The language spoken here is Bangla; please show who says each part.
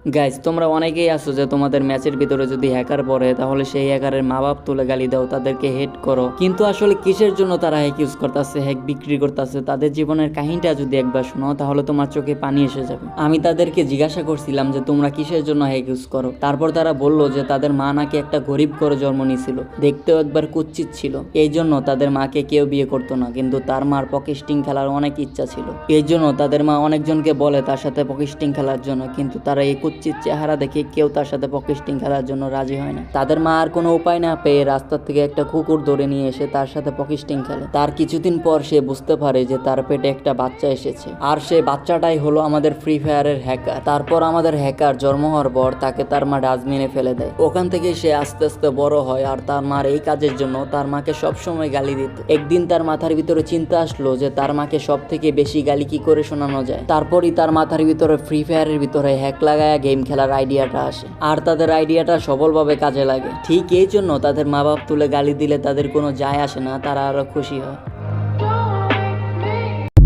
Speaker 1: গাইজ, তোমরা অনেকেই আছো যে তোমাদের ম্যাচের ভিতরে যদি হ্যাকার পড়ে তাহলে সেই হ্যাকারের মা বাপ তুলে গালি দাও, তাদেরকে হেট করো। কিন্তু আসলে কিসের জন্য তারা হ্যাক ইউজ করতেছে, হ্যাক বিক্রি করতেছে, তাদের জীবনের কাহিনীটা যদি একবার শোনো তাহলে তোমার চোখে পানি এসে যাবে। আমি তাদেরকে জিজ্ঞাসা করছিলাম যে তোমরা কিসের জন্য হ্যাক ইউজ করো। তারপর তারা বললো যে তাদের মা নাকি একটা গরিব করে জন্ম নিয়েছিল, দেখতেও একবার কুৎসিত ছিল, এই জন্য তাদের মাকে কেউ বিয়ে করতো না। কিন্তু তার মার পকেস্টিং খেলার অনেক ইচ্ছা ছিল, এই জন্য তাদের মা অনেকজনকে বলে তার সাথে পকেস্টিং খেলার জন্য। কিন্তু তারা এই কুৎসিত চেহারা দেখে কেউ তার সাথে পকেস্টিং খেলার জন্য রাজি হয় না। তাদের মা আর কোনো উপায় না পেয়ে রাস্তার থেকে একটা কুকুর ধরে নিয়ে এসে তার সাথে পকেস্টিং খেলে। তার কিছুদিন পর সে বুঝতে পারে যে তার পেটে একটা বাচ্চা এসেছে, আর সেই বাচ্চাটাই হলো আমাদের ফ্রি ফায়ারের হ্যাকার। তারপর আমাদের হ্যাকার জন্ম হওয়ার পর তাকে তার মা ডাস্টবিনে ফেলে দেয়। ওখান থেকে সে আস্তে আস্তে বড় হয়, আর তার মার এই কাজের জন্য তার মাকে সবসময় গালি দিত। একদিন তার মাথার ভিতরে চিন্তা আসলো যে তার মাকে সব থেকে বেশি গালি কি করে শোনানো যায়। তারপরই তার মাথার ভিতরে ফ্রি ফায়ারের ভিতরে হ্যাক লাগায়া গেম খেলার আইডিয়াটা আসে, আর তাদের আইডিয়াটা সফলভাবে কাজে লাগে। ঠিক এই জন্য তাদের মা বাপ তুলে গালি দিলে তাদের কোনো যায় আসে না, তারা আরো খুশি হয়।